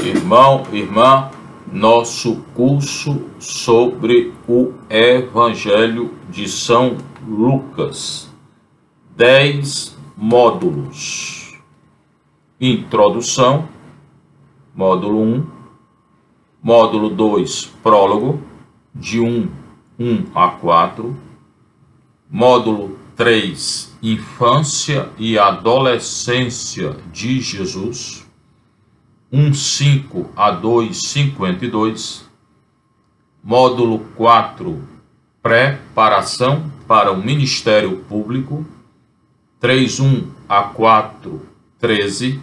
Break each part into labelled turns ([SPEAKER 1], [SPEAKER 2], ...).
[SPEAKER 1] Irmão, irmã, nosso curso sobre o Evangelho de São Lucas, 10 módulos. Introdução, módulo 1, módulo 2, prólogo, de 1 a 4, módulo 3, infância e adolescência de Jesus, 1:5 a 2:52, módulo 4, preparação para o ministério público, 3:1 a 4:13,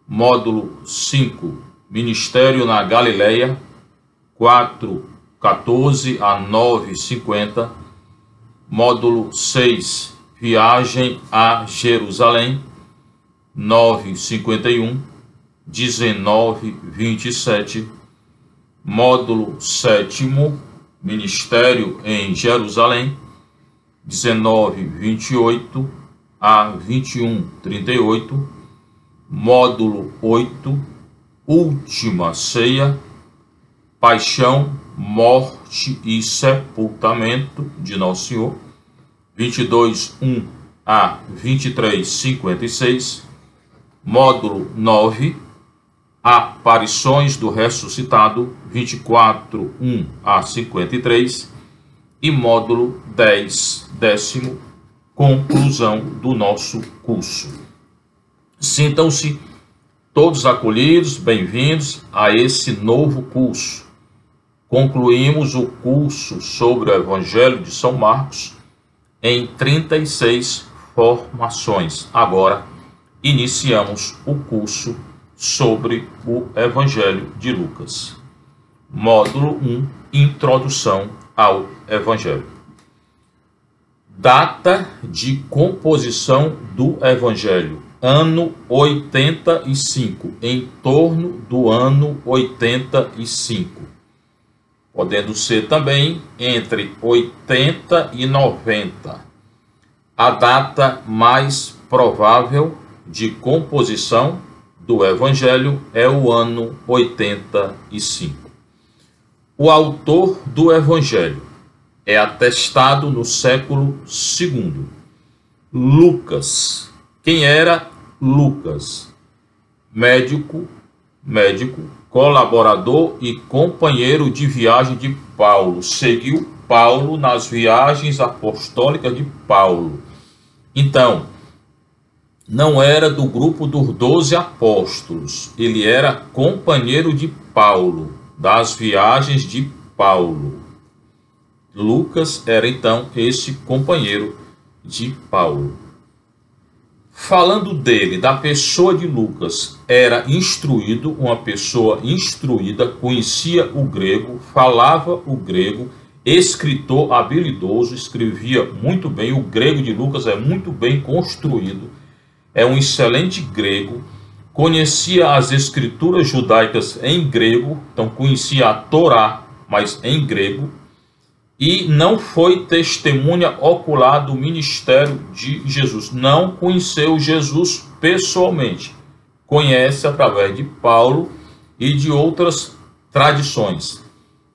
[SPEAKER 1] módulo 5, ministério na Galileia, 4:14 a 9:50, módulo 6, viagem a Jerusalém, 9:51, 19:27, módulo 7º, ministério em Jerusalém, 19:28 a 21:38, módulo 8, última ceia, paixão, morte e sepultamento de Nosso Senhor, 22:1 a 23:56, módulo 9, aparições do ressuscitado, 24:1 a 53, e módulo 10, décimo, conclusão do nosso curso. Sintam-se todos acolhidos, bem-vindos a esse novo curso. Concluímos o curso sobre o Evangelho de São Marcos em 36 formações. Agora iniciamos o curso sobre o Evangelho de Lucas. Módulo 1, introdução ao Evangelho. Data de composição do Evangelho, ano 85, em torno do ano 85. Podendo ser também entre 80 e 90. A data mais provável de composição do Evangelho é o ano 85. O autor do Evangelho é atestado no século II. Lucas. Quem era Lucas? Médico, colaborador e companheiro de viagem de Paulo. Seguiu Paulo nas viagens apostólicas de Paulo. Então, não era do grupo dos 12 apóstolos, ele era companheiro de Paulo, das viagens de Paulo. Lucas era então esse companheiro de Paulo. Falando dele, da pessoa de Lucas, era instruído, uma pessoa instruída, conhecia o grego, falava o grego, escritor habilidoso, escrevia muito bem. O grego de Lucas é muito bem construído. É um excelente grego, conhecia as escrituras judaicas em grego, então conhecia a Torá, mas em grego, e não foi testemunha ocular do ministério de Jesus. Não conheceu Jesus pessoalmente, conhece através de Paulo e de outras tradições.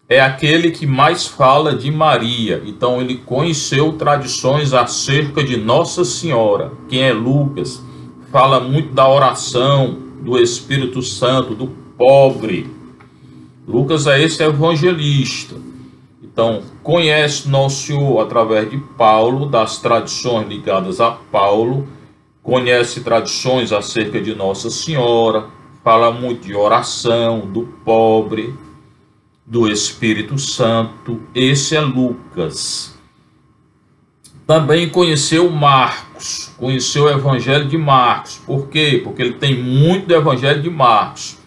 [SPEAKER 1] É aquele que mais fala de Maria, então ele conheceu tradições acerca de Nossa Senhora. Quem é Lucas? Fala muito da oração, do Espírito Santo, do pobre. Lucas é esse evangelista. Então, conhece Nosso Senhor através de Paulo, das tradições ligadas a Paulo, conhece tradições acerca de Nossa Senhora, fala muito de oração, do pobre, do Espírito Santo. Esse é Lucas. Também conheceu Marcos, conheceu o Evangelho de Marcos. Por quê? Porque ele tem muito do Evangelho de Marcos.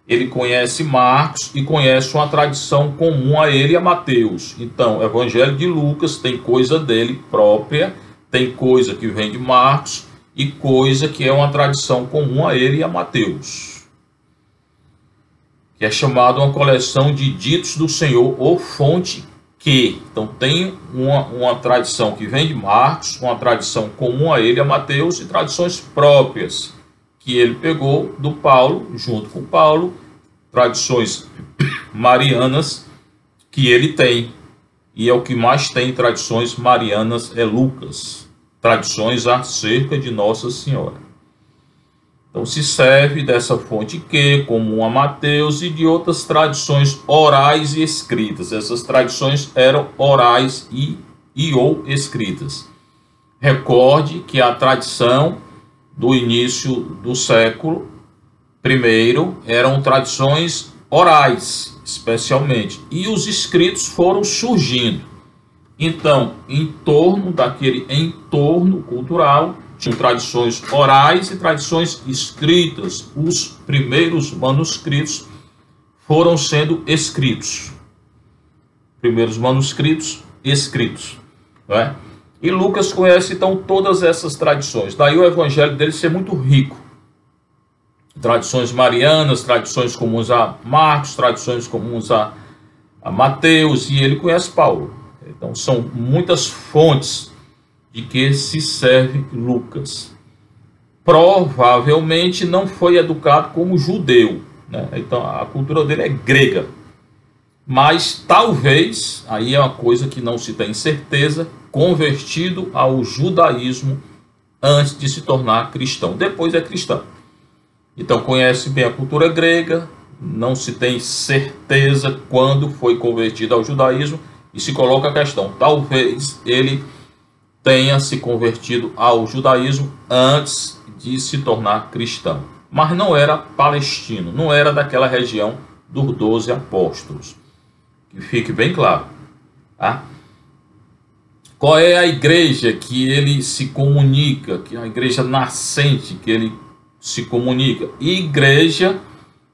[SPEAKER 1] Ele conhece Marcos e conhece uma tradição comum a ele e a Mateus. Então, o Evangelho de Lucas tem coisa dele própria, tem coisa que vem de Marcos e coisa que é uma tradição comum a ele e a Mateus, que é chamado uma coleção de ditos do Senhor ou fonte que. Então tem uma tradição que vem de Marcos, uma tradição comum a ele, a Mateus, e tradições próprias que ele pegou do Paulo, junto com Paulo, tradições marianas que ele tem. E é o que mais tem tradições marianas é Lucas. Tradições acerca de Nossa Senhora. Então se serve dessa fonte que, comum a Mateus, e de outras tradições orais e escritas. Essas tradições eram orais e ou escritas. Recorde que a tradição do início do século I eram tradições orais, especialmente, e os escritos foram surgindo. Então, em torno daquele entorno cultural, tinham tradições orais e tradições escritas. Os primeiros manuscritos foram sendo escritos. Primeiros manuscritos escritos, não é? E Lucas conhece então todas essas tradições. Daí o evangelho dele ser muito rico. Tradições marianas, tradições comuns a Marcos, tradições comuns a Mateus, e ele conhece Paulo. Então são muitas fontes de que se serve Lucas. Provavelmente não foi educado como judeu, né? Então a cultura dele é grega. Mas talvez, aí é uma coisa que não se tem certeza, convertido ao judaísmo antes de se tornar cristão. Depois é cristão. Então conhece bem a cultura grega, não se tem certeza quando foi convertido ao judaísmo, e se coloca a questão, talvez ele tenha se convertido ao judaísmo antes de se tornar cristão. Mas não era palestino, não era daquela região dos 12 apóstolos. Que fique bem claro. Tá? Qual é a igreja que ele se comunica, que é a igreja nascente que ele se comunica? Igreja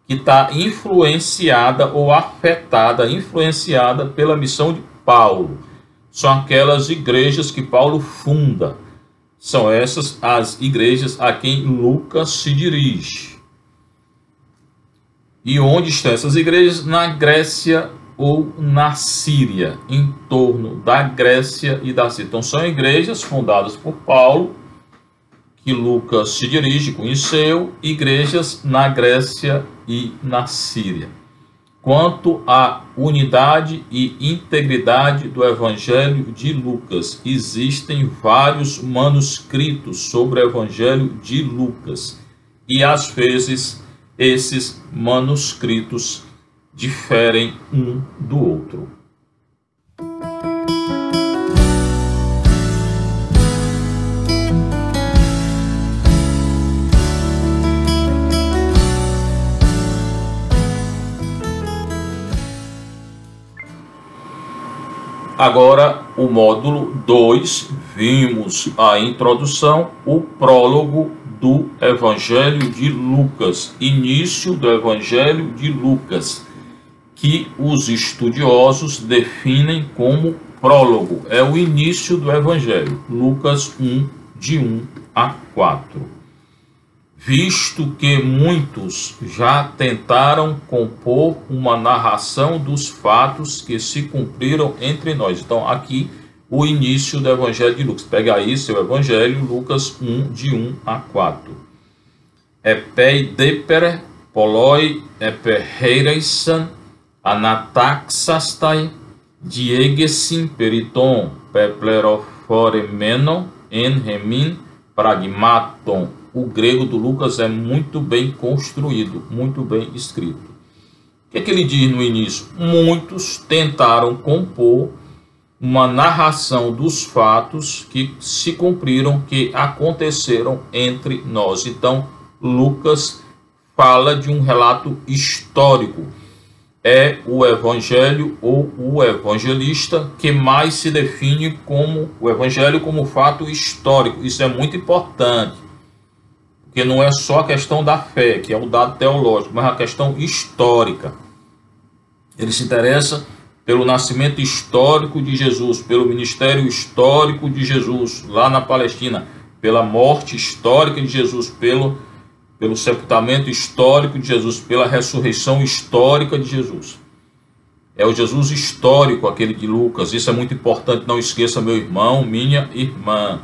[SPEAKER 1] que está influenciada ou afetada, influenciada pela missão de Paulo. São aquelas igrejas que Paulo funda. São essas as igrejas a quem Lucas se dirige. E onde estão essas igrejas? Na Grécia ou na Síria, em torno da Grécia e da Síria. Então são igrejas fundadas por Paulo, que Lucas se dirige, conheceu, igrejas na Grécia e na Síria. Quanto à unidade e integridade do Evangelho de Lucas, existem vários manuscritos sobre o Evangelho de Lucas, e às vezes esses manuscritos diferem um do outro. Agora, o módulo 2, vimos a introdução, o prólogo do Evangelho de Lucas, início do Evangelho de Lucas, que os estudiosos definem como prólogo, é o início do Evangelho, Lucas 1, de 1 a 4. Visto que muitos já tentaram compor uma narração dos fatos que se cumpriram entre nós. Então, aqui, o início do Evangelho de Lucas. Pega aí seu Evangelho, Lucas 1, de 1 a 4. Epei depere, poloi eperreireisan, anataxastai, diegesim periton, pepleroforemeno, enremin, pragmaton. O grego do Lucas é muito bem construído, muito bem escrito. O que é que ele diz no início? Muitos tentaram compor uma narração dos fatos que se cumpriram, que aconteceram entre nós. Então, Lucas fala de um relato histórico. É o evangelho ou o evangelista que mais se define como o evangelho como fato histórico. Isso é muito importante. Porque não é só a questão da fé, que é o dado teológico, mas a questão histórica. Ele se interessa pelo nascimento histórico de Jesus, pelo ministério histórico de Jesus, lá na Palestina, pela morte histórica de Jesus, pelo sepultamento histórico de Jesus, pela ressurreição histórica de Jesus. É o Jesus histórico, aquele de Lucas. Isso é muito importante, não esqueça, meu irmão, minha irmã.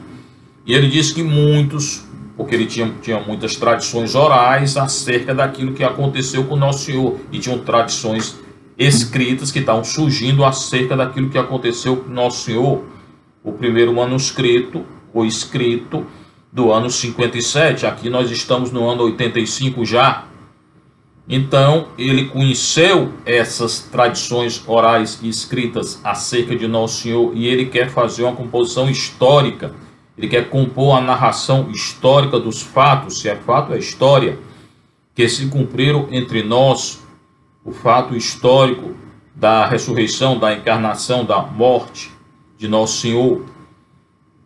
[SPEAKER 1] E ele diz que muitos porque ele tinha muitas tradições orais acerca daquilo que aconteceu com o Nosso Senhor, e tinham tradições escritas que estavam surgindo acerca daquilo que aconteceu com o Nosso Senhor. O primeiro manuscrito, o escrito do ano 57, aqui nós estamos no ano 85 já. Então, ele conheceu essas tradições orais e escritas acerca de Nosso Senhor, e ele quer fazer uma composição histórica. Ele quer compor a narração histórica dos fatos, se é fato, é história, que se cumpriram entre nós, o fato histórico da ressurreição, da encarnação, da morte de Nosso Senhor,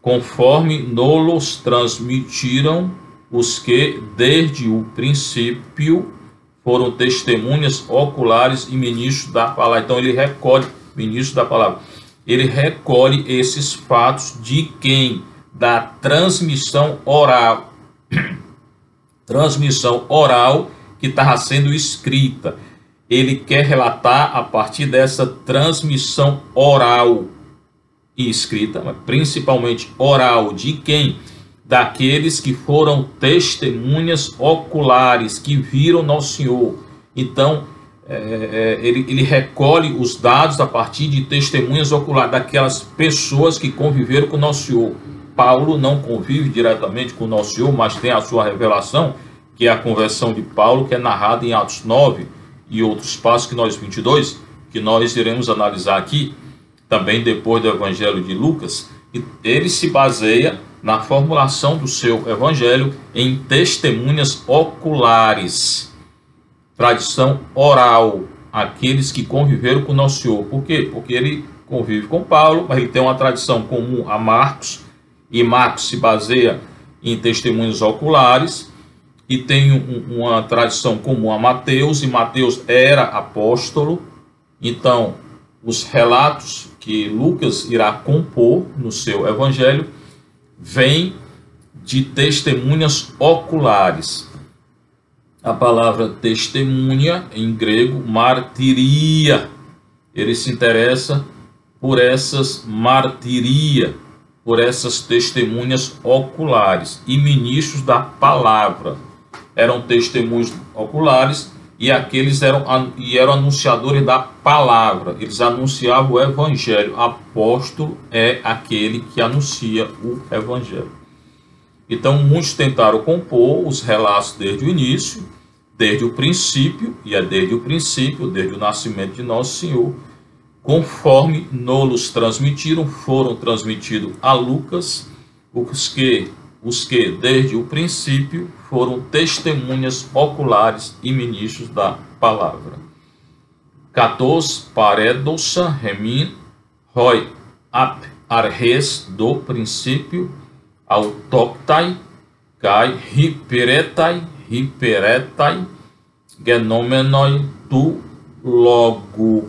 [SPEAKER 1] conforme nos transmitiram os que, desde o princípio, foram testemunhas oculares e ministros da palavra. Então ele recolhe, ministro da palavra, ele recolhe esses fatos de quem? Da transmissão oral. Transmissão oral que estava sendo escrita. Ele quer relatar a partir dessa transmissão oral e escrita, mas principalmente oral, de quem? Daqueles que foram testemunhas oculares, que viram Nosso Senhor. Então, ele recolhe os dados a partir de testemunhas oculares, daquelas pessoas que conviveram com Nosso Senhor. Paulo não convive diretamente com Nosso Senhor, mas tem a sua revelação, que é a conversão de Paulo, que é narrada em Atos 9 e outros passos que nós 22, que nós iremos analisar aqui, também depois do Evangelho de Lucas. E ele se baseia na formulação do seu evangelho em testemunhas oculares, tradição oral, aqueles que conviveram com Nosso Senhor. Por quê? Porque ele convive com Paulo, mas ele tem uma tradição comum a Marcos, e Marcos se baseia em testemunhos oculares, e tem uma tradição comum a Mateus, e Mateus era apóstolo. Então, os relatos que Lucas irá compor no seu evangelho vêm de testemunhas oculares. A palavra testemunha, em grego, martiria. Ele se interessa por essas martiria, por essas testemunhas oculares, e ministros da palavra. Eram testemunhos oculares, e aqueles eram anunciadores da palavra. Eles anunciavam o evangelho. Apóstolo é aquele que anuncia o evangelho. Então, muitos tentaram compor os relatos desde o início, desde o princípio, e é desde o princípio, desde o nascimento de Nosso Senhor, conforme nos transmitiram, foram transmitidos a Lucas, os que desde o princípio foram testemunhas oculares e ministros da palavra. 14. Paredosa remin roi ap arres do princípio autoctai kai hiperetai genomenoi tu logo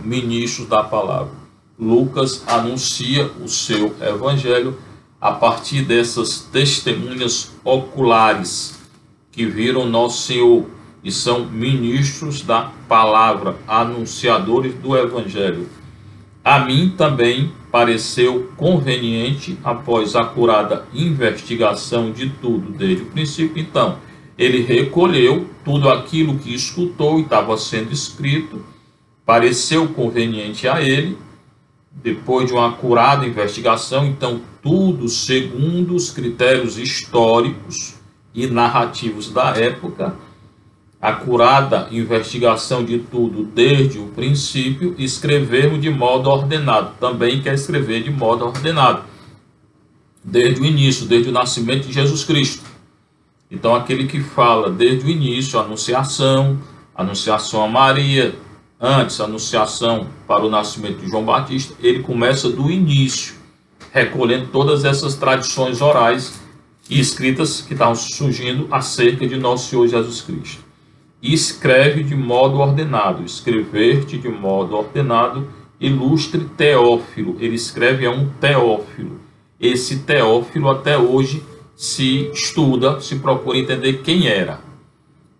[SPEAKER 1] ministros da palavra. Lucas anuncia o seu evangelho a partir dessas testemunhas oculares que viram Nosso Senhor e são ministros da palavra, anunciadores do evangelho. A mim também pareceu conveniente, após acurada investigação de tudo desde o princípio. Então, ele recolheu tudo aquilo que escutou e estava sendo escrito, pareceu conveniente a ele, depois de uma acurada investigação, então tudo segundo os critérios históricos e narrativos da época, acurada investigação de tudo desde o princípio, escrevermos de modo ordenado. Também quer escrever de modo ordenado, desde o início, desde o nascimento de Jesus Cristo. Então aquele que fala desde o início, anunciação a Maria, antes, a anunciação para o nascimento de João Batista, ele começa do início, recolhendo todas essas tradições orais e escritas que estavam surgindo acerca de Nosso Senhor Jesus Cristo. E escreve de modo ordenado, escrever-te de modo ordenado, ilustre Teófilo. Ele escreve a um Teófilo. Esse Teófilo até hoje se estuda, se procura entender quem era.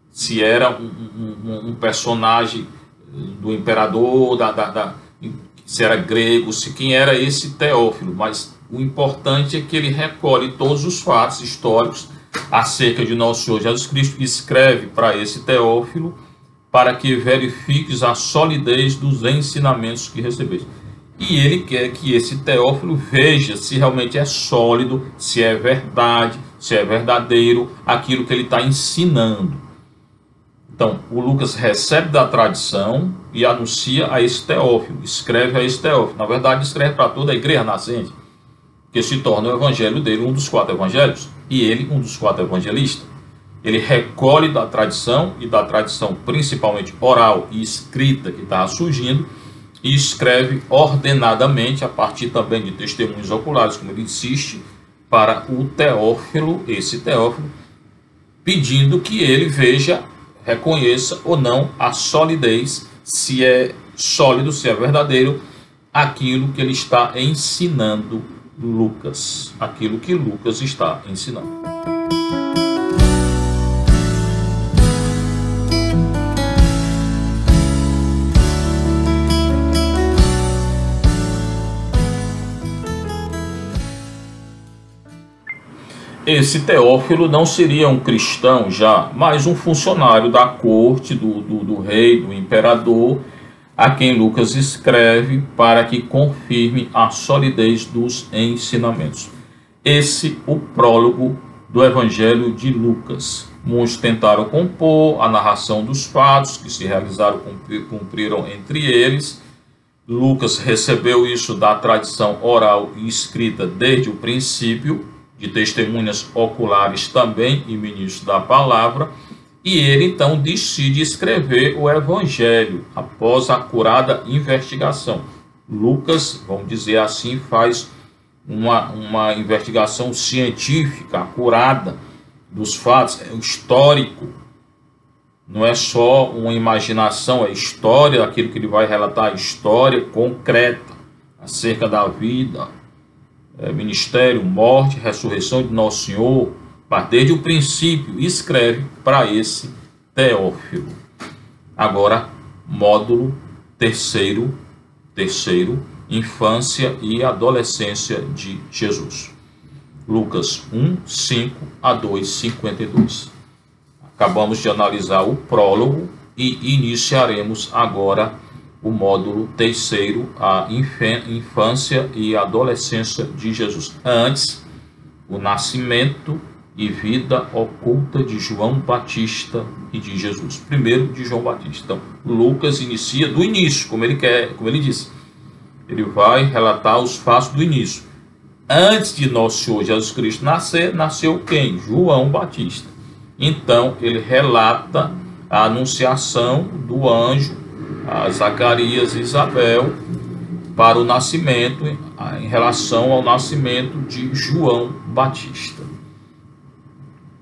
[SPEAKER 1] Se era um personagem do imperador, se era grego, se quem era esse Teófilo, mas o importante é que ele recolhe todos os fatos históricos acerca de nosso Senhor Jesus Cristo, escreve para esse Teófilo, para que verifiques a solidez dos ensinamentos que recebeste. E ele quer que esse Teófilo veja se realmente é sólido, se é verdade, se é verdadeiro aquilo que ele está ensinando. Então, o Lucas recebe da tradição e anuncia a esse Teófilo, escreve a esse Teófilo. Na verdade, escreve para toda a igreja nascente, que se torna o evangelho dele um dos 4 evangelhos, e ele um dos 4 evangelistas. Ele recolhe da tradição, e da tradição principalmente oral e escrita que está surgindo, e escreve ordenadamente, a partir também de testemunhos oculares, como ele insiste, para o Teófilo, esse Teófilo, pedindo que ele veja, reconheça ou não a solidez, se é sólido, se é verdadeiro, aquilo que ele está ensinando Lucas, aquilo que Lucas está ensinando. Esse Teófilo não seria um cristão já, mas um funcionário da corte do rei, do imperador, a quem Lucas escreve para que confirme a solidez dos ensinamentos. Esse o prólogo do Evangelho de Lucas. Muitos tentaram compor a narração dos fatos que se realizaram, cumpriram entre eles. Lucas recebeu isso da tradição oral e escrita desde o princípio, de testemunhas oculares também e ministros da palavra, e ele então decide escrever o Evangelho após a acurada investigação. Lucas, vamos dizer assim, faz uma investigação científica, acurada dos fatos, é histórico, não é só uma imaginação, é história, aquilo que ele vai relatar, história concreta acerca da vida, ministério, morte, ressurreição de Nosso Senhor, mas desde o princípio escreve para esse Teófilo. Agora, módulo terceiro, infância e adolescência de Jesus. Lucas 1, 5 a 2, 52. Acabamos de analisar o prólogo e iniciaremos agora o módulo terceiro, a infância e adolescência de Jesus. Antes, o nascimento e vida oculta de João Batista e de Jesus. Primeiro de João Batista. Então, Lucas inicia do início, como ele disse. Ele vai relatar os fatos do início. Antes de nosso Senhor Jesus Cristo nascer, nasceu quem? João Batista. Então, ele relata a anunciação do anjo a Zacarias e Isabel para o nascimento, em relação ao nascimento de João Batista.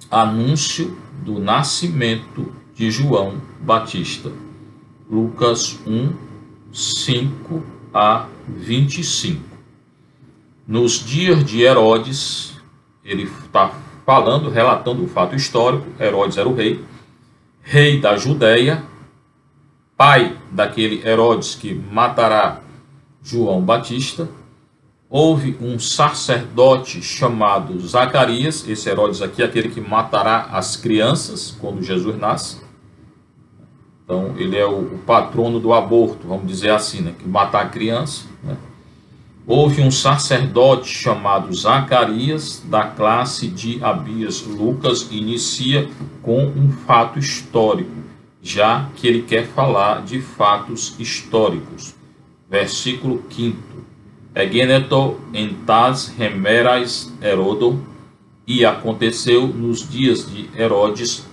[SPEAKER 1] Anúncio do nascimento de João Batista. Lucas 1, 5 a 25. Nos dias de Herodes, ele está falando, relatando o fato histórico. Herodes era o rei da Judéia, pai daquele Herodes que matará João Batista. Houve um sacerdote chamado Zacarias, esse Herodes aqui, aquele que matará as crianças quando Jesus nasce. Então, ele é o patrono do aborto, vamos dizer assim, né? Que mata a criança, né? Houve um sacerdote chamado Zacarias, da classe de Abias. Lucas inicia com um fato histórico, já que ele quer falar de fatos históricos. Versículo 5. Egeneto entas remerais Herodo, e aconteceu nos dias de Herodes,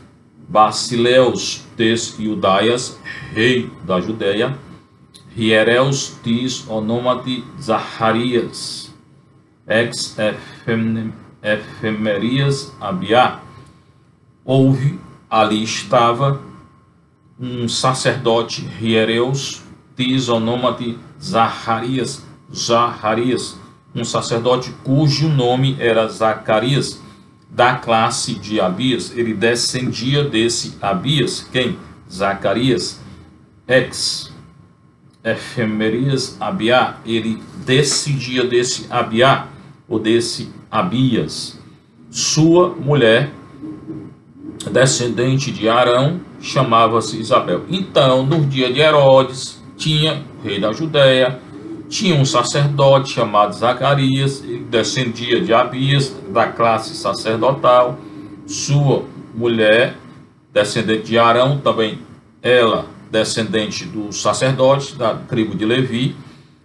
[SPEAKER 1] Basileus tes Iudaias, rei da Judéia, Hiereus tis onômate Zacarias, ex efemerias Abiá. Ali estava um sacerdote, Hiereus tis onômate Zacarias, um sacerdote cujo nome era Zacarias, da classe de Abias. Ele descendia desse Abias. Quem? Zacarias, ex efemerias Abiá. Ele descendia desse Abiá, ou desse Abias. Sua mulher, descendente de Arão, chamava-se Isabel. Então, no dia de Herodes, tinha o rei da Judéia, tinha um sacerdote chamado Zacarias, ele descendia de Abias, da classe sacerdotal. Sua mulher, descendente de Arão, também ela, descendente do sacerdote, da tribo de Levi,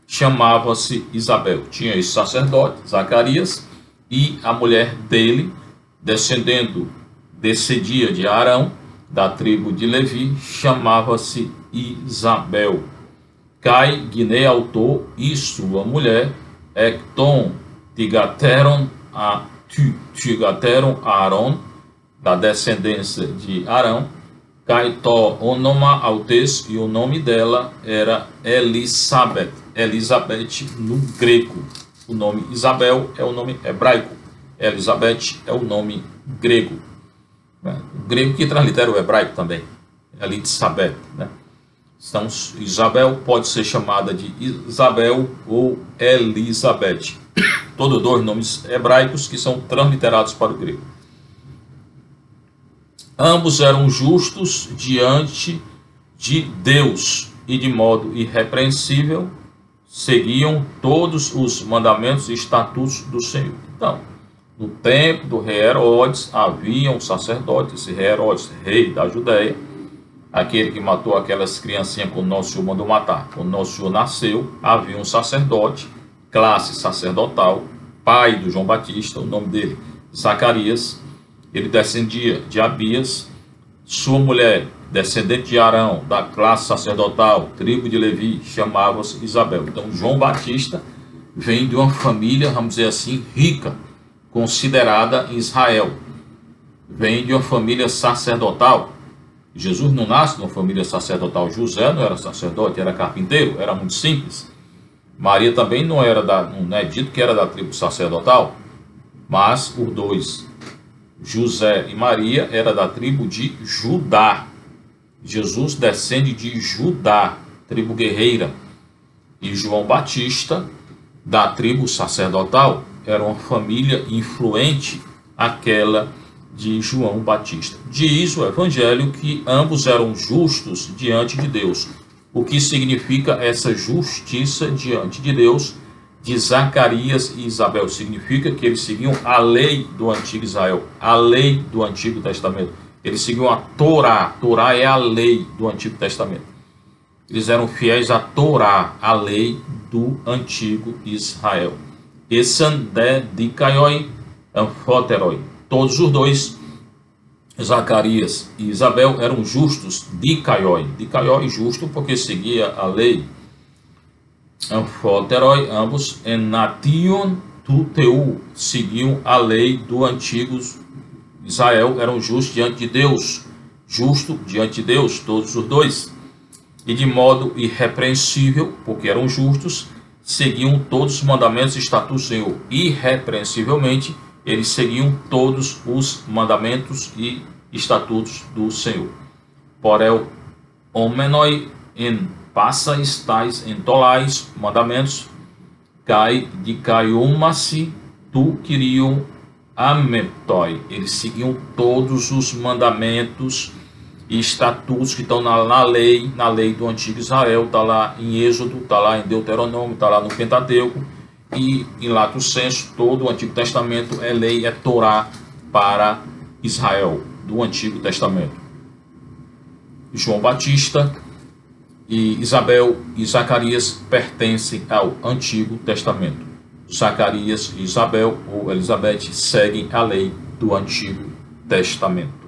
[SPEAKER 1] chamava-se Isabel. Tinha esse sacerdote, Zacarias, e a mulher dele, descendia de Arão, da tribo de Levi, chamava-se Isabel. Cai Guiné autor e sua mulher, Ecton Tigateron Aaron, da descendência de Arão, Caitó onoma autes, e o nome dela era Elisabeth. Elizabeth no grego. O nome Isabel é o nome hebraico. Elizabeth é o nome grego. O grego que translitera o hebraico também. Elizabeth, né? Então, Isabel pode ser chamada de Isabel ou Elizabeth. Todos dois nomes hebraicos que são transliterados para o grego. Ambos eram justos diante de Deus e de modo irrepreensível seguiam todos os mandamentos e estatutos do Senhor. Então, no tempo do rei Herodes, havia um sacerdote, esse rei Herodes, rei da Judéia, aquele que matou aquelas criancinhas quando Nosso Senhor mandou matar. Quando Nosso Senhor nasceu, havia um sacerdote, classe sacerdotal, pai do João Batista, o nome dele, Zacarias. Ele descendia de Abias. Sua mulher, descendente de Arão, da classe sacerdotal, tribo de Levi, chamava-se Isabel. Então, João Batista vem de uma família, vamos dizer assim, rica, considerada em Israel. Vem de uma família sacerdotal. Jesus não nasce numa família sacerdotal. José não era sacerdote, era carpinteiro, era muito simples. Maria também não é dito que era da tribo sacerdotal, mas os dois, José e Maria, era da tribo de Judá. Jesus descende de Judá, tribo guerreira. E João Batista, da tribo sacerdotal, era uma família influente, aquela de João Batista. Diz o Evangelho que ambos eram justos diante de Deus. O que significa essa justiça diante de Deus de Zacarias e Isabel? Significa que eles seguiam a lei do antigo Israel, a lei do Antigo Testamento. Eles seguiam a Torá. Torá é a lei do Antigo Testamento. Eles eram fiéis à Torá, a lei do Antigo Israel. Essan de dikaioi amfoteroi. Todos os dois, Zacarias e Isabel, eram justos, dikaioi. Dikaioi, justo, porque seguia a lei. Amfoteroi, ambos, enation tuteu, seguiam a lei do antigo Israel, eram justos diante de Deus. Justo diante de Deus, todos os dois. E de modo irrepreensível, porque eram justos, seguiam todos os mandamentos e estatutos do Senhor. Irrepreensivelmente, eles seguiam todos os mandamentos e estatutos do Senhor. Porel homenoi en passa estais entolais, mandamentos, cai de caiumasi tu queriam ametoi. Eles seguiam todos os mandamentos e estatutos que estão na lei do antigo Israel. Está lá em Êxodo, está lá em Deuteronômio, está lá no Pentateuco. E em Lato Senso, todo o Antigo Testamento é lei, é Torá para Israel, do Antigo Testamento. João Batista e Isabel e Zacarias pertencem ao Antigo Testamento. Zacarias e Isabel, ou Elizabeth, seguem a lei do Antigo Testamento.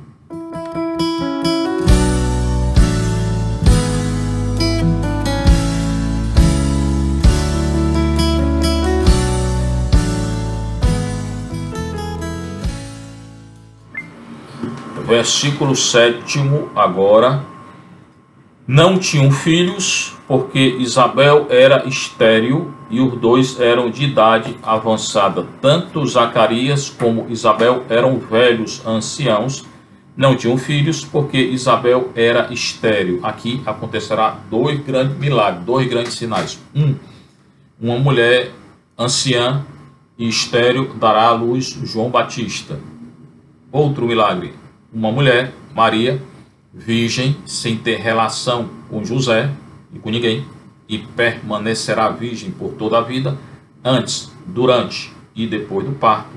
[SPEAKER 1] Versículo 7 agora. Não tinham filhos, porque Isabel era estéril e os dois eram de idade avançada. Tanto Zacarias como Isabel eram velhos anciãos. Não tinham filhos, porque Isabel era estéril. Aqui acontecerá dois grandes milagres, dois grandes sinais. Uma mulher anciã e estéril dará à luz João Batista. Outro milagre, uma mulher, Maria, virgem, sem ter relação com José e com ninguém, e permanecerá virgem por toda a vida, antes, durante e depois do parto.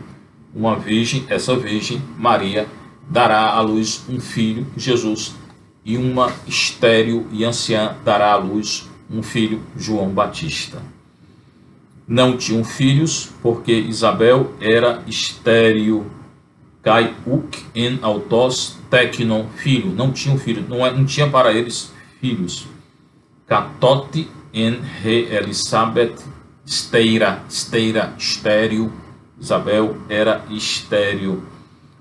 [SPEAKER 1] Uma virgem, essa virgem, Maria, dará à luz um filho, Jesus, e uma estéril e anciã dará à luz um filho, João Batista. Não tinham filhos, porque Isabel era estéril. Kai uk en autos teknon, filho, não tinham filho, não tinha para eles filhos. Katote en re Elizabeth steira, estéril. Isabel era estéril.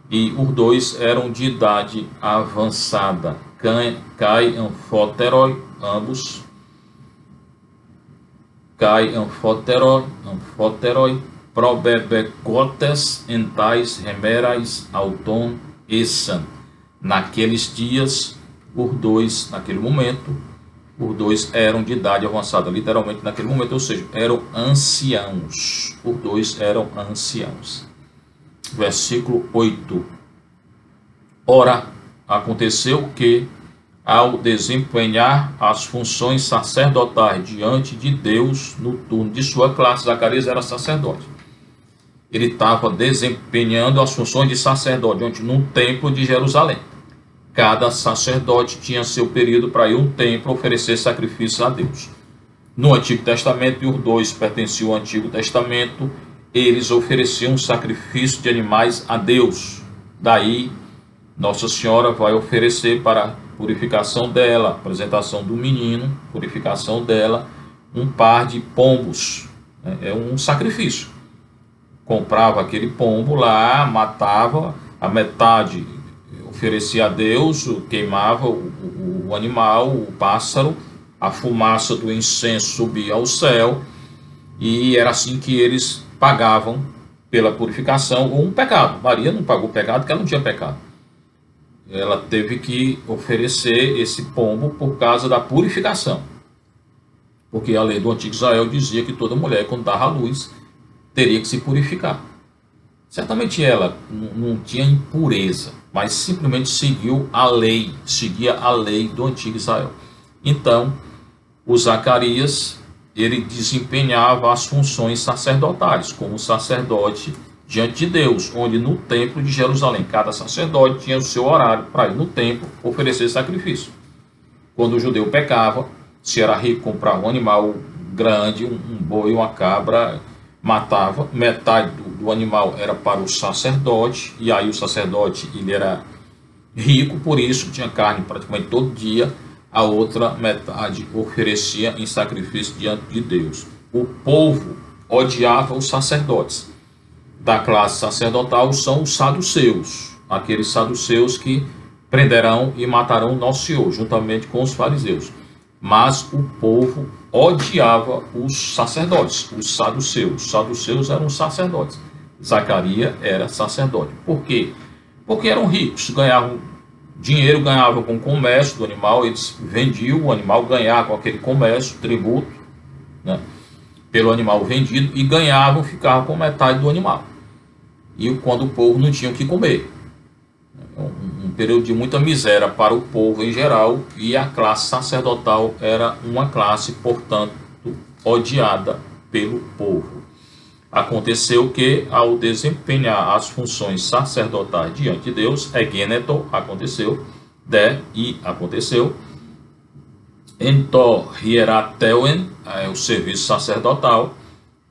[SPEAKER 1] E os dois eram de idade avançada. Kai anfoteroi, ambos. Kai anfoteroi, probebecotes entais remerais auton essan. Naqueles dias, naquele momento, os dois eram de idade avançada, literalmente naquele momento, ou seja, eram anciãos. Os dois eram anciãos. Versículo 8. Ora, aconteceu que, ao desempenhar as funções sacerdotais diante de Deus no turno de sua classe, Zacarias era sacerdote. Ele estava desempenhando as funções de sacerdote no templo de Jerusalém. Cada sacerdote tinha seu período para ir a um templo oferecer sacrifícios a Deus. No Antigo Testamento, e os dois pertenciam ao Antigo Testamento, eles ofereciam sacrifício de animais a Deus. Daí, Nossa Senhora vai oferecer para a purificação dela, apresentação do menino, purificação dela, um par de pombos. É um sacrifício. Comprava aquele pombo lá, matava, a metade oferecia a Deus, queimava o animal, o pássaro, a fumaça do incenso subia ao céu, e era assim que eles pagavam pela purificação ou um pecado. Maria não pagou pecado porque ela não tinha pecado. Ela teve que oferecer esse pombo por causa da purificação. Porque a lei do antigo Israel dizia que toda mulher, quando dava à luz, teria que se purificar. Certamente ela não tinha impureza, mas simplesmente seguia a lei do antigo Israel. Então, o Zacarias, ele desempenhava as funções sacerdotais, como sacerdote diante de Deus, onde no templo de Jerusalém, cada sacerdote tinha o seu horário para ir no templo oferecer sacrifício. Quando o judeu pecava, se era rico, comprava um animal grande, um boi, uma cabra, matava, metade do animal era para o sacerdote, e aí o sacerdote ele era rico, por isso tinha carne praticamente todo dia, a outra metade oferecia em sacrifício diante de Deus. O povo odiava os sacerdotes. Da classe sacerdotal são os saduceus, aqueles saduceus que prenderão e matarão nosso Senhor, juntamente com os fariseus. Mas o povo odiava os sacerdotes, os saduceus. Os saduceus eram sacerdotes. Zacarias era sacerdote. Por quê? Porque eram ricos, ganhavam dinheiro, ganhavam com o comércio do animal, eles vendiam o animal, ganhavam com aquele comércio, tributo, né, pelo animal vendido, e ganhavam, ficavam com metade do animal. E quando o povo não tinha o que comer. Um período de muita miséria para o povo em geral, e a classe sacerdotal era uma classe, portanto, odiada pelo povo. Aconteceu que, ao desempenhar as funções sacerdotais diante de Deus, aconteceu, aconteceu, ento hierateuen, o serviço sacerdotal,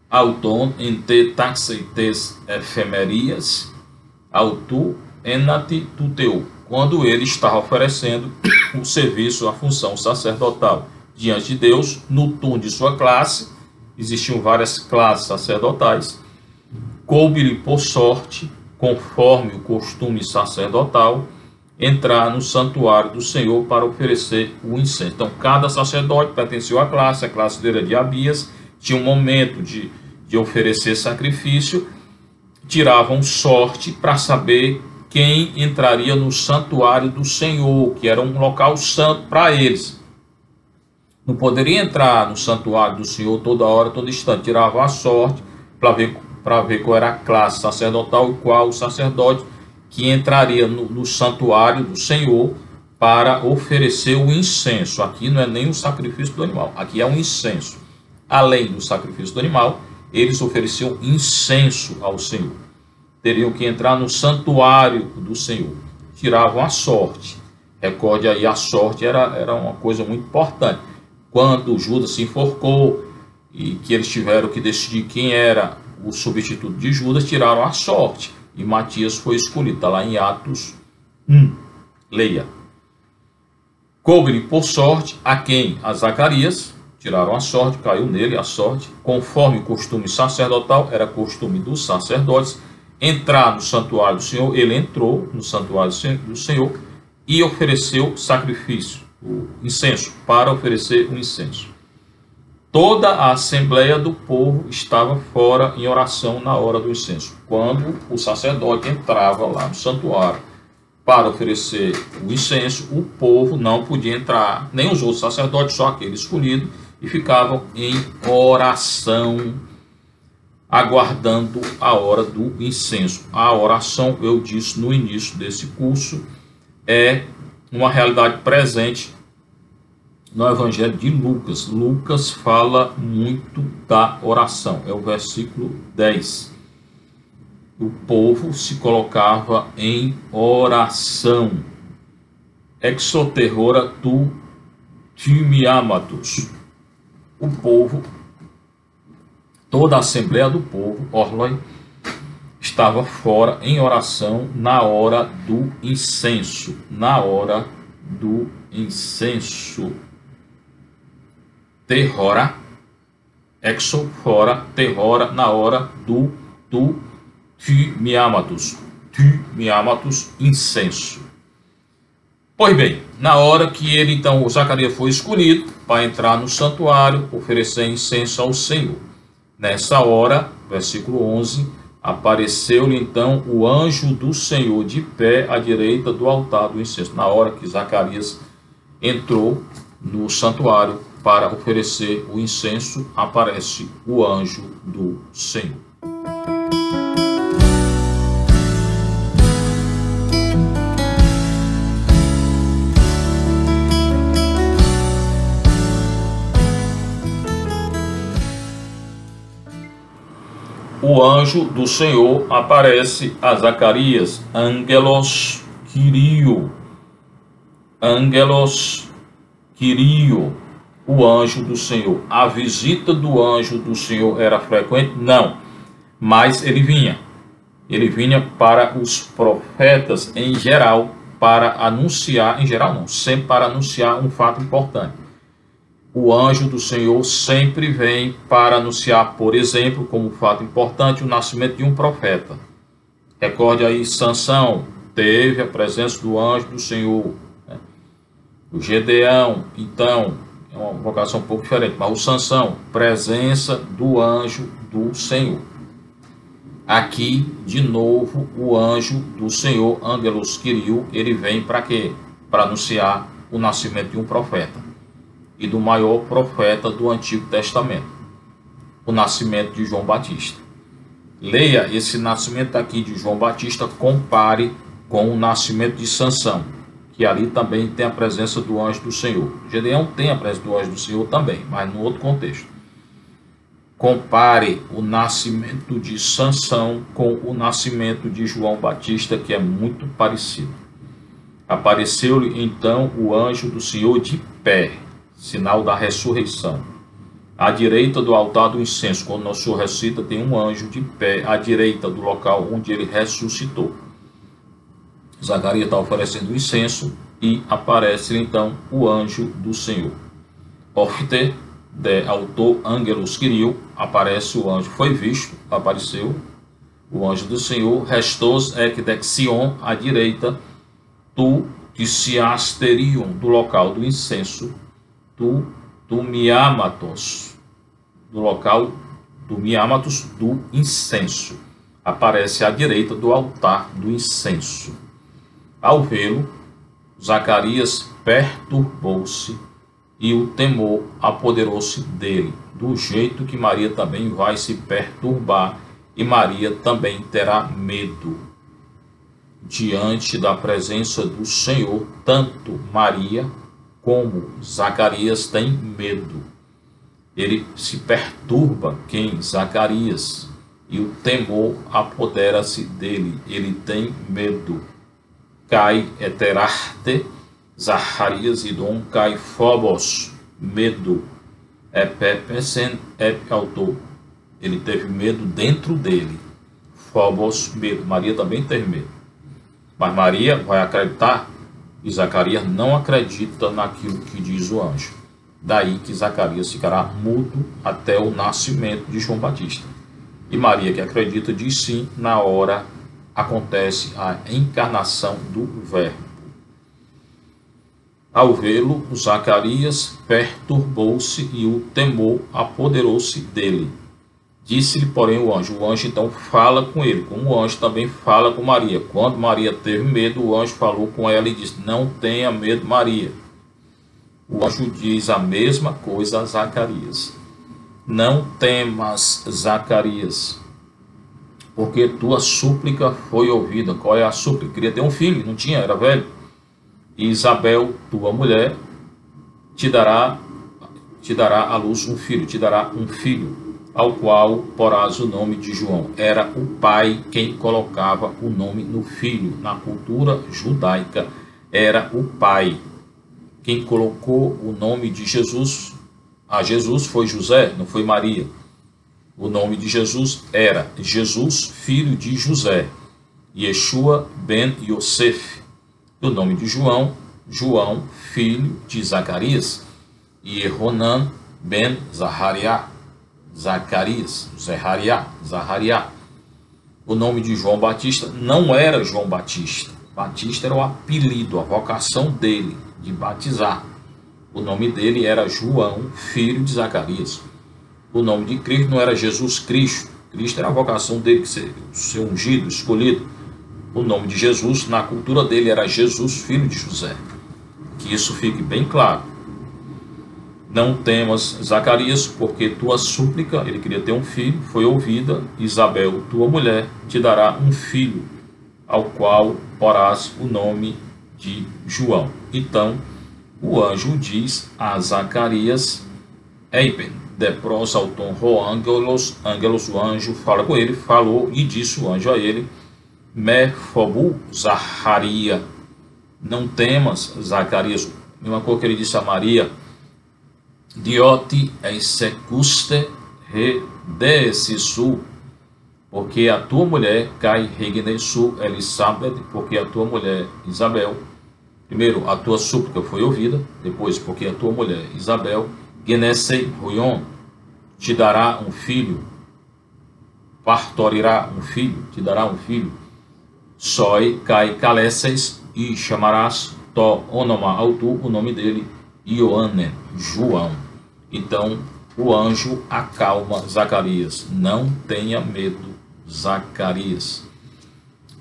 [SPEAKER 1] auton ente taxeites efemerias, autu enati tuteu, quando ele estava oferecendo o serviço, a função sacerdotal diante de Deus, no turno de sua classe. Existiam várias classes sacerdotais. Coube-lhe por sorte, conforme o costume sacerdotal, entrar no santuário do Senhor para oferecer o incenso. Então, cada sacerdote pertencia à classe, a classe dele era de Abias, tinha um momento de oferecer sacrifício, tiravam sorte para saber quem entraria no santuário do Senhor, que era um local santo para eles. Não poderia entrar no santuário do Senhor toda hora, todo instante. Tirava a sorte para para ver qual era a classe sacerdotal e qual o sacerdote que entraria no santuário do Senhor para oferecer o incenso. Aqui não é nem o sacrifício do animal, aqui é um incenso. Além do sacrifício do animal, eles ofereciam incenso ao Senhor. Teriam que entrar no santuário do Senhor. Tiravam a sorte. Recorde aí, a sorte era uma coisa muito importante. Quando Judas se enforcou e que eles tiveram que decidir quem era o substituto de Judas, tiraram a sorte. E Matias foi escolhido. Está lá em Atos 1. Leia. Coube-lhe por sorte a quem? A Zacarias. Tiraram a sorte, caiu nele a sorte. Conforme o costume sacerdotal, era costume dos sacerdotes entrar no santuário do Senhor. Ele entrou no santuário do Senhor e ofereceu sacrifício, o incenso, para oferecer o incenso. Toda a assembleia do povo estava fora em oração na hora do incenso. Quando o sacerdote entrava lá no santuário para oferecer o incenso, o povo não podia entrar, nem os outros sacerdotes, só aquele escolhido, e ficavam em oração, aguardando a hora do incenso. A oração, eu disse no início desse curso, é uma realidade presente no Evangelho de Lucas. Lucas fala muito da oração, é o versículo 10. O povo se colocava em oração. Exoterrora tu timiamatus. O povo, toda a assembleia do povo, Orloi, estava fora em oração na hora do incenso. Na hora do incenso. Terrora, exo, fora, terrora, na hora do timiamatus, incenso. Pois bem, na hora que ele, então, o Zacarias foi escolhido para entrar no santuário, oferecer incenso ao Senhor. Nessa hora, versículo 11, apareceu-lhe então o anjo do Senhor de pé à direita do altar do incenso. Na hora que Zacarias entrou no santuário para oferecer o incenso, aparece o anjo do Senhor. O anjo do Senhor aparece a Zacarias. Angelos Kyrio. Angelos Kyrio. O anjo do Senhor. A visita do anjo do Senhor era frequente? Não. Mas ele vinha. Ele vinha para os profetas em geral, para anunciar, em geral não, sempre para anunciar um fato importante. O anjo do Senhor sempre vem para anunciar, por exemplo, como fato importante, o nascimento de um profeta. Recorde aí, Sansão teve a presença do anjo do Senhor. O Gedeão, então, é uma vocação um pouco diferente, mas o Sansão, presença do anjo do Senhor. Aqui, de novo, o anjo do Senhor, Angelos Kyrio, ele vem para quê? Para anunciar o nascimento de um profeta. E do maior profeta do Antigo Testamento, o nascimento de João Batista. Leia esse nascimento aqui de João Batista, compare com o nascimento de Sansão, que ali também tem a presença do anjo do Senhor. Gedeão tem a presença do anjo do Senhor também, mas no outro contexto. Compare o nascimento de Sansão com o nascimento de João Batista, que é muito parecido. Apareceu-lhe então o anjo do Senhor de pé, sinal da ressurreição, à direita do altar do incenso. Quando nosso Senhor ressuscita, tem um anjo de pé à direita do local onde ele ressuscitou. Zacarias está oferecendo o incenso e aparece então o anjo do Senhor. Ofte de autor Angelos Kyrio, aparece o anjo, foi visto, apareceu o anjo do Senhor. Restos ec dexion, à direita tu ticiasterion, do local do incenso. Tu miamatos, do local do miamatos, do incenso. Aparece à direita do altar do incenso. Ao vê-lo, Zacarias perturbou-se e o temor apoderou-se dele, do jeito que Maria também vai se perturbar e Maria também terá medo. Diante da presença do Senhor, tanto Maria como Zacarias têm medo. Ele se perturba, quem? Zacarias, e o temor apodera-se dele, ele tem medo. Cai eterarte, Zacarias e Dom cai phobos, medo. Epepesen autor, ele teve medo dentro dele. Phobos, medo. Maria também teve medo. Mas Maria vai acreditar e Zacarias não acredita naquilo que diz o anjo. Daí que Zacarias ficará mudo até o nascimento de João Batista. E Maria, que acredita, diz sim, na hora acontece a encarnação do Verbo. Ao vê-lo, Zacarias perturbou-se e o temor apoderou-se dele. Disse-lhe, porém, o anjo então fala com ele, como o anjo também fala com Maria. Quando Maria teve medo, o anjo falou com ela e disse: não tenha medo, Maria. O anjo diz a mesma coisa a Zacarias: não temas, Zacarias, porque tua súplica foi ouvida. Qual é a súplica? Queria ter um filho, não tinha, era velho. E Isabel, tua mulher, te dará à luz um filho, te dará um filho, ao qual porás o nome de João. Era o pai quem colocava o nome no filho. Na cultura judaica, era o pai. Quem colocou o nome de Jesus, a Jesus, foi José, não foi Maria. O nome de Jesus era Jesus, filho de José. Yeshua ben Yosef. O nome de João, João, filho de Zacarias. E Ronan ben Zahariah. Zacarias, Zahariah. O nome de João Batista não era João Batista. Batista era o apelido, a vocação dele de batizar. O nome dele era João, filho de Zacarias. O nome de Cristo não era Jesus Cristo. Cristo era a vocação dele, ser ungido, escolhido. O nome de Jesus, na cultura dele, era Jesus, filho de José. Que isso fique bem claro. Não temas, Zacarias, porque tua súplica, ele queria ter um filho, foi ouvida. Isabel, tua mulher, te dará um filho, ao qual porás o nome de João. Então, o anjo diz a Zacarias: Eipen, de pros auton ho angelos, o anjo fala com ele, falou e disse o anjo a ele: Me fobu Zaharia, não temas, Zacarias. Mesma coisa que ele disse a Maria: Dioti eisecuste redesisu, porque a tua mulher cai regnesu Elisabeth, porque a tua mulher Isabel, primeiro a tua súplica foi ouvida, depois porque a tua mulher Isabel, genesei ruion, te dará um filho, partorirá um filho, te dará um filho, soi cai caleces, e chamarás to onoma autu, o nome dele Ioane, João. Então o anjo acalma Zacarias: não tenha medo, Zacarias.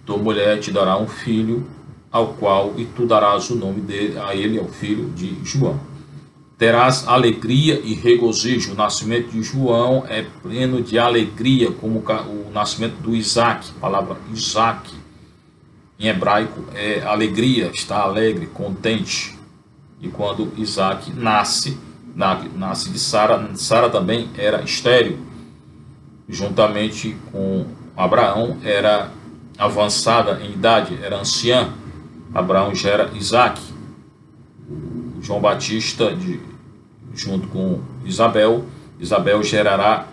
[SPEAKER 1] Tua mulher te dará um filho, ao qual e tu darás o nome dele, a ele, ao filho de João. Terás alegria e regozijo. O nascimento de João é pleno de alegria, como o nascimento do Isaac. A palavra Isaac em hebraico é alegria, está alegre, contente. E quando Isaac nasce de Sara, Sara também era estéril, juntamente com Abraão, era avançada em idade, era anciã. Abraão gera Isaac. João Batista, junto com Isabel gerará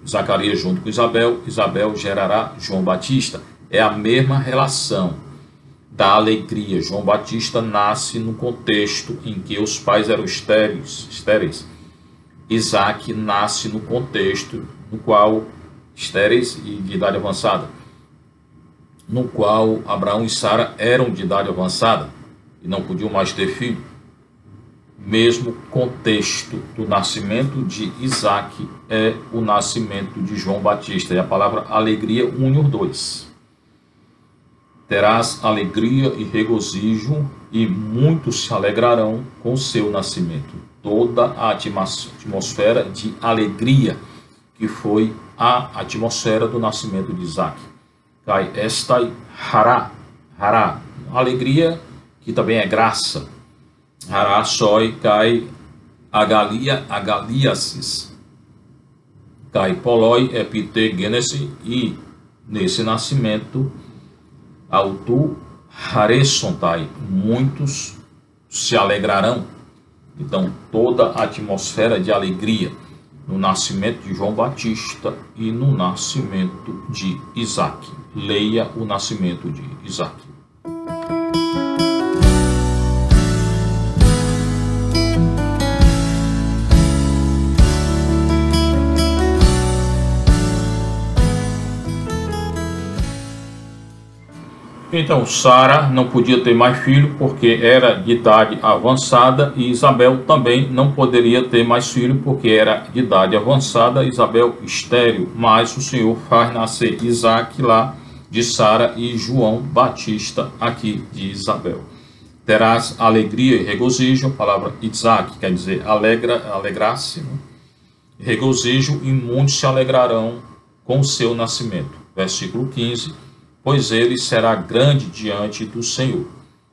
[SPEAKER 1] Zacarias junto com Isabel gerará João Batista. É a mesma relação da alegria. João Batista nasce no contexto em que os pais eram estéreis. Isaac nasce no contexto no qual estéreis e de idade avançada, no qual Abraão e Sara eram de idade avançada e não podiam mais ter filho. Mesmo contexto do nascimento de Isaac é o nascimento de João Batista. E a palavra alegria une os dois. Terás alegria e regozijo, e muitos se alegrarão com o seu nascimento. Toda a atmosfera de alegria que foi a atmosfera do nascimento de Isaac. Cai estai hará, alegria, que também é graça. Hará soi, cai agaliasis. Cai poloi, epitegenesi, e nesse nascimento, autu haresontai, muitos se alegrarão. Então, toda a atmosfera de alegria no nascimento de João Batista e no nascimento de Isaac. Leia o nascimento de Isaac. Então, Sara não podia ter mais filho porque era de idade avançada, e Isabel também não poderia ter mais filho porque era de idade avançada, Isabel estéril. Mas o Senhor faz nascer Isaac lá de Sara e João Batista aqui de Isabel. Terás alegria e regozijo, a palavra Isaac quer dizer alegrar-se, né? Regozijo, e muitos se alegrarão com o seu nascimento. Versículo 15. Pois ele será grande diante do Senhor.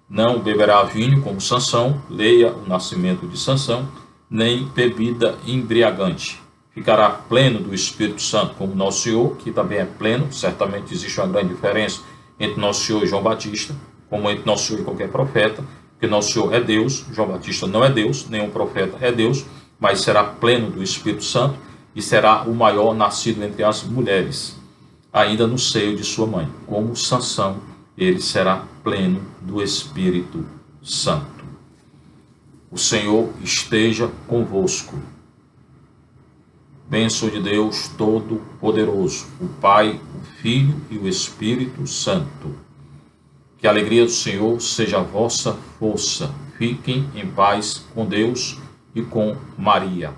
[SPEAKER 1] Não beberá vinho como Sansão, leia o nascimento de Sansão, nem bebida embriagante. Ficará pleno do Espírito Santo como Nosso Senhor, que também é pleno. Certamente existe uma grande diferença entre Nosso Senhor e João Batista, como entre Nosso Senhor e qualquer profeta, porque Nosso Senhor é Deus, João Batista não é Deus, nenhum profeta é Deus, mas será pleno do Espírito Santo e será o maior nascido entre as mulheres, ainda no seio de sua mãe. Como Sansão, ele será pleno do Espírito Santo. O Senhor esteja convosco. Bênção de Deus Todo-Poderoso, o Pai, o Filho e o Espírito Santo. Que a alegria do Senhor seja a vossa força. Fiquem em paz com Deus e com Maria.